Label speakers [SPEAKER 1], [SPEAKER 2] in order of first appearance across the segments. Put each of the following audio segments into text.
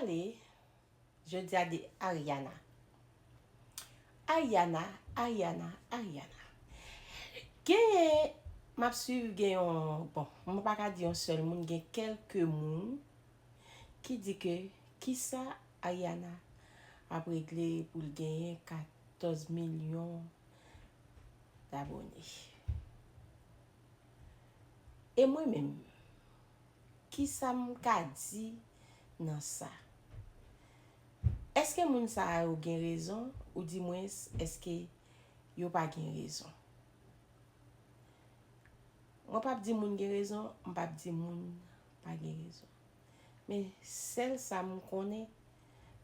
[SPEAKER 1] parler, je dis à des Ariana. Ariana. Genye, m'a suivi genyon, bon, je ne vais pas dire un seul monde, il y a quelques monde qui dit que, qui ça, Ariana a réglé pour gagner 14 millions d'abonnés. Et moi-même, qui ça m'a dit dans ça? Est-ce que moun sa a ou gen raison ou du moins est-ce que yo pas gen raison? On pas dire moun gen raison, on pas dire moun pas gen raison. Mais celle ça me connaît,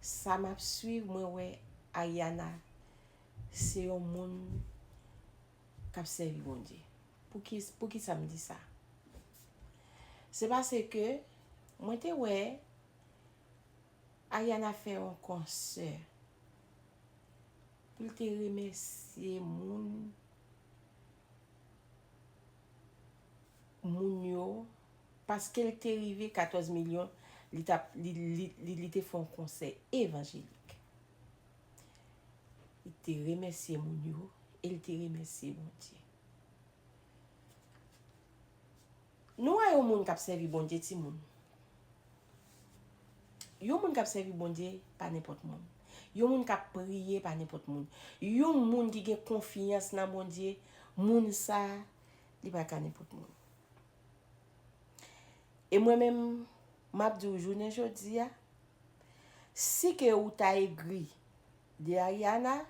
[SPEAKER 1] ça m'a suivre moi ouais Ayana, c'est un monde qui a servi bon Dieu. Pour qui ça me dit ça? C'est parce que moi te ouais Ayana fait un concert pour te remercier moun yo parce qu'elle était arrivé 14 millions, il était fait un concert évangélique. Il te remercié moun yo, il te remercié bon Dieu. Nous avons moun qui servi bon Dieu ti moun. Yon moun qui servi bon Dieu pas n'importe moun. Yon moun qui prier pas n'importe moun. Yon moun qui a confiance dans bon Dieu, moun ça, li pas n'importe moun. Et moi-même, m'a dit journée jodi a, si que ou ta aigri de Ariana,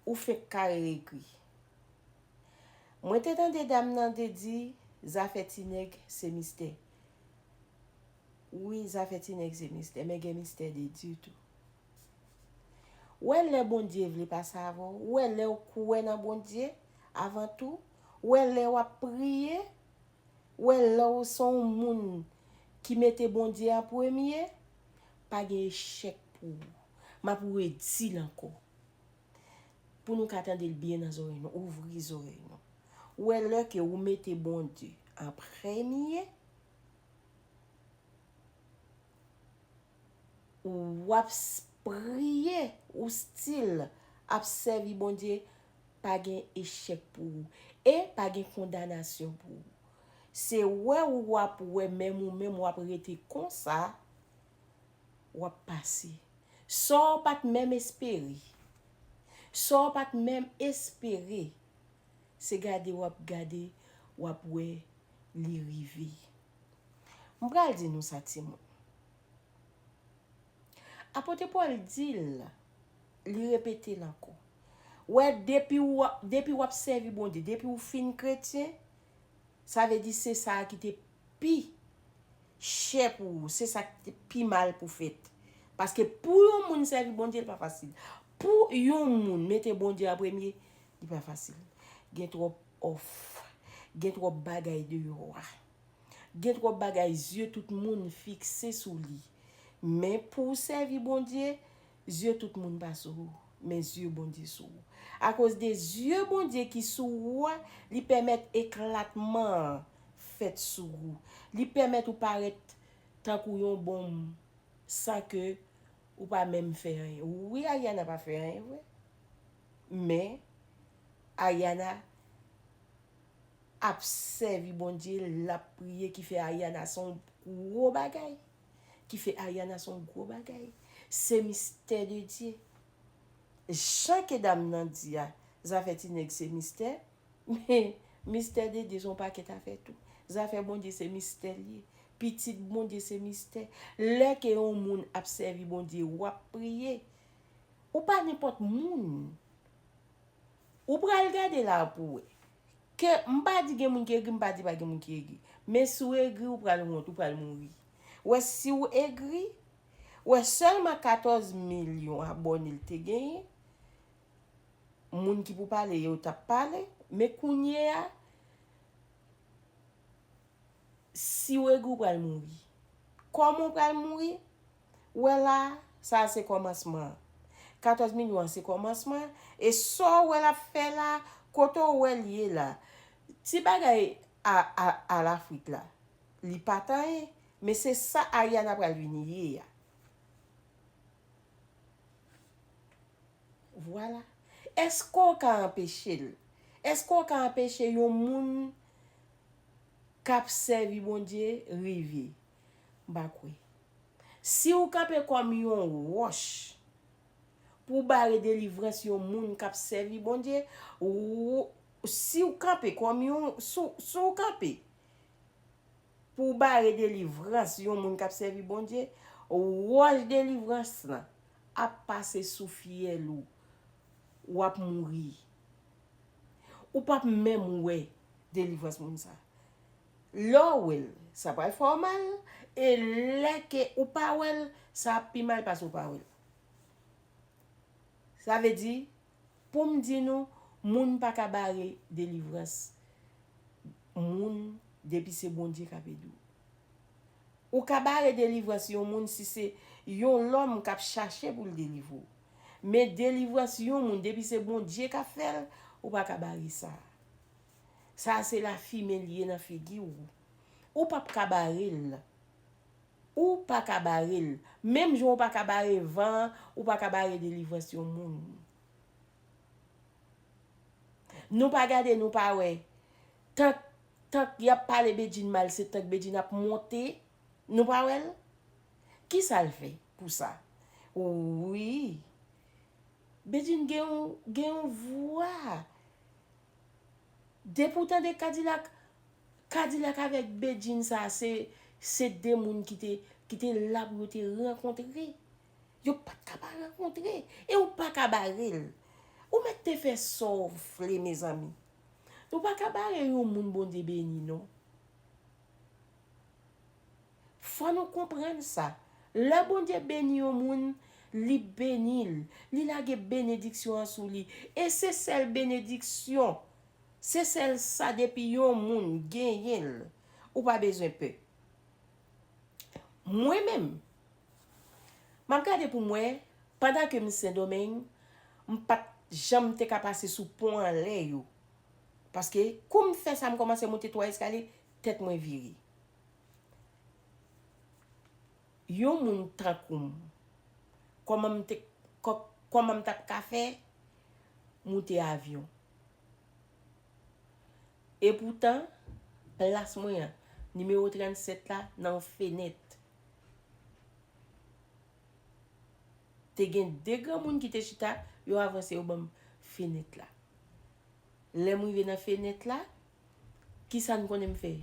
[SPEAKER 1] ou fait carré aigri. Moi te tande dame nan te di, Zafetineg c'est mystère. Oui, Zafetineg c'est mystère, mais gen mystère de Dieu tout. Ou elle bon Dieu vle pas savoir, ou elle ou koué nan bon Dieu avant tout, ou elle ou prier, ou elle ou son moun qui mette bon Dieu en premier, pas gen échec pour. Ma pour dire encore. Pour nous qu'attendre le bien dans oreilles, ouvrir les oreilles. Ou est-ce que vous mettez bon Dieu en premier ou prier ou style observer bon Dieu pas gain échec pour vous et pas gain condamnation pour vous. C'est ouais ou même ou rester comme ça ou passer. Sans pas même espérer. Sans pas même espérer. C'est garder ou ouais li rive. M'bral di nou sa ti moun. Apôtre Paul dit li répéter l'encore. Ouais depuis ou observe bon Dieu, depuis ou fin chrétien, ça veut dire c'est ça qui te pi cher pour, c'est ça qui te pi mal pour fait. Parce que pour yon moun servir bon Dieu pas facile. Pour yon moun mettre bon Dieu en premier, il pas facile. Gen trop off, gen trop bagay de yo. Gen trop bagay yeux tout monde fixé sous lui. Mais pour servir bon Dieu, yeux tout monde pas sous, mais yeux bon Dieu sous. À cause des yeux bon Dieu qui sous, li permettent éclatement fait sous. Li permettent ou paraître tant qu'on yon bon sans que ou pas même faire rien. Oui, Ayana pas fait rien, oui. Mais Ayana a servi bon Dieu la prière qui fait Ayana son gros bagay. Qui fait Ayana son gros bagay. C'est mystère de Dieu. Chaque dame nan dit ça fait c'est mystère, mais mystère de Dieu son pas qui t'a fait tout. Ça fait bon Dieu c'est mystère lié. Petit bon Dieu c'est mystère. Là que on moun a servi bon Dieu ou a prier. Ou pas n'importe moun. Ou pral regarder là pour que m'pa di gen moun ki egri, m'pa di pa gen moun ki egri. Mais si ou egri ou pral honte, ou pral mourir. Ouais si ou egri, ouais seulement 14 millions abonnés te gagné. Moun qui pou parler yo t'a parlé, mais kounye a si ou egri ou pral mourir. Comment pral mourir? Ouais là, ça c'est commencement. 14 millions c'est commencement et ça ou elle a fait là, koto ou elle lié là. Si bagay à l'Afrique là, li pataye, Mais c'est ça Ariana pral vini ya. Voilà. Est-ce qu'on ka empêcher? Est-ce qu'on ka empêcher yon moun k'ap servi bon Dieu rive? Bakwe. Si ou kapé comme yon roche pour barrer délivrance yon moun k'ap servi bon Dieu, ou si ou kapé comme yon sou kapé pour barrer délivrance yon moun k'ap servi bon Dieu, roche délivrance là a passé sous fiel ou ap mouri. Ou pas même ouais délivrance moun ça. L'ouel, ça pas formal et leke ou pas wel, ça pi mal passe ou pas wel. Ça veut dire pour me dire nous moun pa ka barrer délivrance. Moun depuis c'est bon Dieu k'ap dou. Ou ka barrer délivrance yon moun si c'est yon l'homme k'ap chercher pour le délivrer. Mais délivrance yon moun depuis c'est bon Dieu k'ap fait ou pas ka barrer ça. Ça c'est la fille liée dans figure ou pas ka barrer. Ou pas ka barrer. Même jou ou pas ka barrer vent ou pas ka barrer délivrance yon moun. Nous pas garder nous pas ouais. Tant y a parlé bedjin mal, c'est tant bedjin a monté, nous pas ouais. Qui ça le fait pour ça? Oui. Bedjin gen voix. De pourtant de Cadillac avec bedjin ça c'est des moun qui te là pour te rencontrer. Yo pas capable rencontrer et ou pas capable. Ou met te fait souffler mes amis. Ou pas capable yon moun bon Dieu béni non. Faut nous comprendre ça. Le bon Dieu béni yon moun, li bénil, li la ge bénédiction sous li et c'est celle bénédiction. C'est celle ça depuis yon moun genyen. Ou pas besoin peu. Moi-même, m'a gade pour moi pendant que m'se domaine, m'pas jamais te passer sous pont en l'air yo. Parce que comme fait ça me commence à monter 3 escaliers, tête moi virée. Yon moun trankoum. Comment m'te café monter avion. Et pourtant place moi numéro 37 là dans fenêtre. Te gen de grand moun qui te chita, yo avancé au bam fenêtre là. Les moun vient dans fenêtre là, qui ça nous connaît me faire?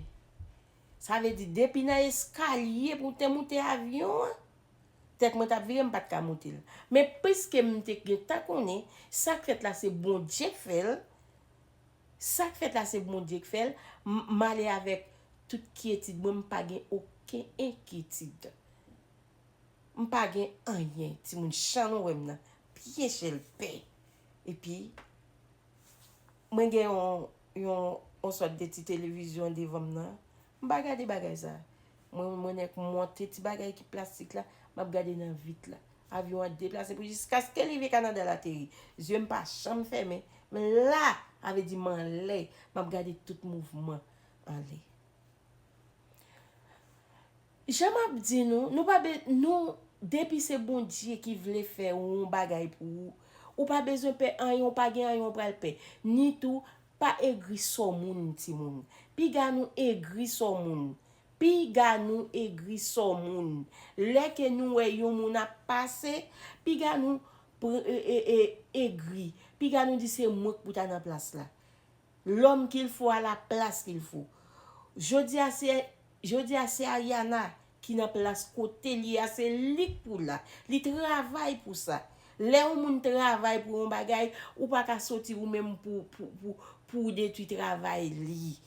[SPEAKER 1] Ça veut dire depuis dans escalier pour te monter avion, tête moi t'a viré m'pas ka monter. Mais puisque m'te gen ta connaît, ça fait là c'est bon Dieu fait. Ça fait là c'est bon Dieu fait, m'aller avec toute quiétude, moi m'pas gen aucun inquiétude. M'pas gen rien, ti moun chan ou wèm nan, pied chez paix. Et puis moi gen on sort de petite télévision devant nan, m'pa gade bagay ça. Moi nek monter ti bagay qui plastique là, m'a gade nan vite là. Avion a déplacé pour jusqu'à ce qu'elle arrive Canada la terre. Yeux m'pas chambre fermé, mais là avait dit man lait, m'a gade tout mouvement en lait. J'aime dit nous pas nous depuis c'est bon Dieu qui voulait faire un bagay pour ou pas besoin paix yon pas gen yon pral paix ni tout pas aigri son moun ti moun pi ga nous aigri son moun pi ga nous aigri son moun les que nous yon moun a passé pi ga nous aigri pi ga nous dit c'est moi pour ta dans place là l'homme qu'il faut à la place qu'il faut jodi a c'est Ariana qui n'a place côté li a c'est li pour là li travaille pour ça les moun travaille pour un bagay ou pas ka sortir ou même pour détruire travail li